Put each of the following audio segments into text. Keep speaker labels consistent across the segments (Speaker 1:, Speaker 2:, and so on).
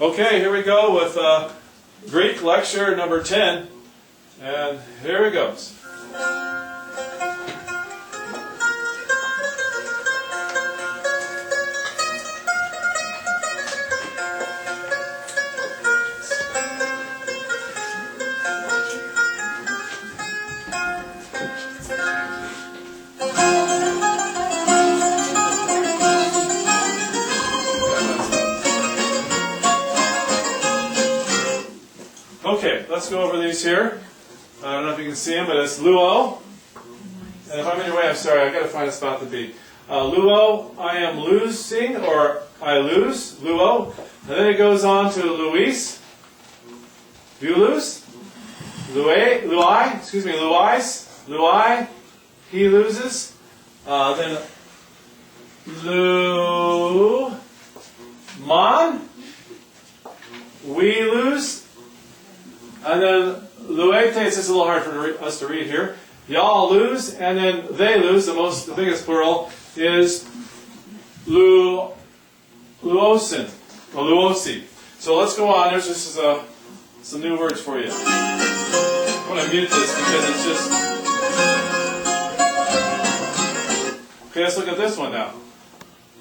Speaker 1: Okay, here we go with Greek lecture number 10, and here it goes. Okay, let's go over these here. I don't know if you can see them, but it's luo. And if I'm in your way, I'm sorry, I've got to find a spot to be. Luo, I am losing, or I lose, luo. And then it goes on to Luis. You lose? Luai, excuse me, Luis. Luai, he loses. Then Luman, we lose. And then luete, it's just a little hard for us to read here. Y'all lose, and then they lose. The biggest plural is luosin, or luosi. So let's go on. There's just some new words for you. I'm going to mute this because it's just. Okay, let's look at this one now.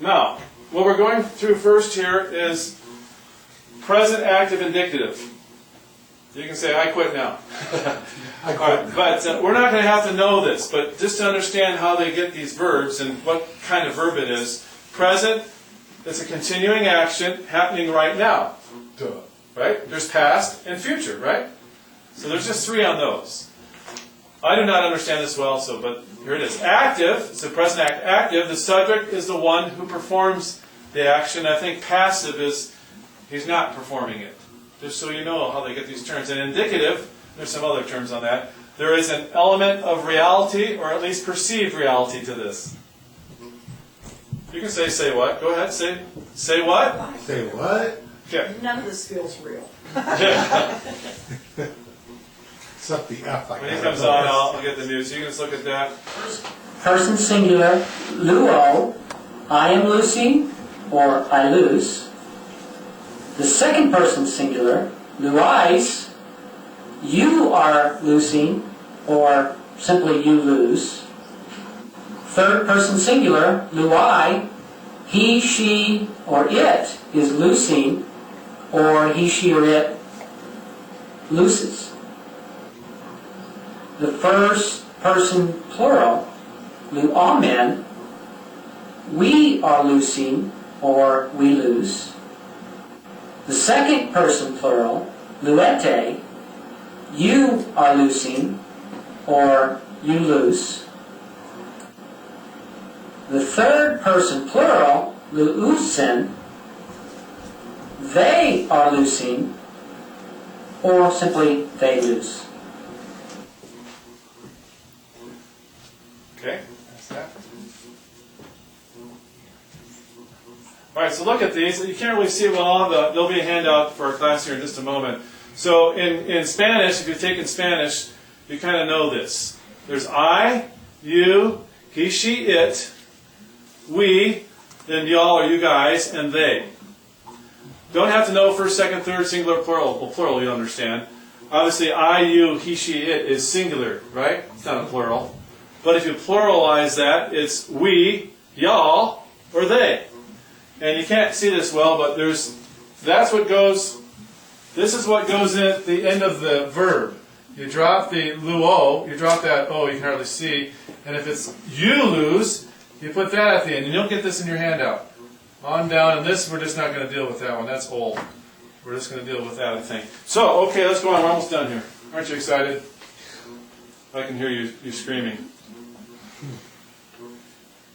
Speaker 1: Now, what we're going through first here is present active indicative. You can say, I quit now.
Speaker 2: I quit.
Speaker 1: But we're not going to have to know this, but just to understand how they get these verbs and what kind of verb it is. Present, it's a continuing action happening right now.
Speaker 2: Duh.
Speaker 1: Right? There's past and future, right? So there's just three on those. I do not understand this well, but here it is. Active, it's a present act. Active, the subject is the one who performs the action. I think passive is, he's not performing it. Just so you know how they get these terms. And indicative, there's some other terms on that. There is an element of reality, or at least perceived reality to this. You can say what? Go ahead, say what?
Speaker 2: Say what?
Speaker 1: Okay.
Speaker 3: None of this feels real.
Speaker 2: Except the F.
Speaker 1: When he comes on, I'll get the news. So you can just look at that.
Speaker 4: Person singular, luo, I am losing, or I lose. The second person singular, luais, you are losing, or simply you lose. Third person singular, luai, he, she, or it is losing, or he, she, or it loses. The first person plural, luamen, we are losing, or we lose. The second person plural, luete, you are losing, or you lose. The third person plural, luusin, they are losing, or simply they lose.
Speaker 1: Okay, that's that. All right, so look at these. You can't really see well. There'll be a handout for our class here in just a moment. So in Spanish, if you've taken Spanish, you kind of know this. There's I, you, he, she, it, we, then y'all or you guys, and they. Don't have to know first, second, third, singular, plural. Well, plural you understand. Obviously, I, you, he, she, it is singular, right? It's not a plural. But if you pluralize that, it's we, y'all, or they. And you can't see this well, but that's what goes, this is what goes in at the end of the verb. You drop the luo, you drop that O, you can hardly see, and if it's you lose, you put that at the end. You don't get this in your handout. On down, and this, we're just not going to deal with that one. That's old. We're just going to deal with that, I think. So, okay, let's go on. We're almost done here. Aren't you excited? I can hear you screaming.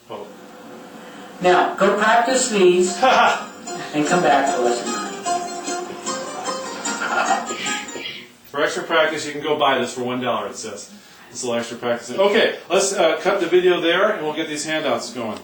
Speaker 1: Oh.
Speaker 4: Now, go practice these and come back to lesson 9.
Speaker 1: For extra practice, you can go buy this for $1, it says. It's a little extra practice. Okay, let's cut the video there, and we'll get these handouts going.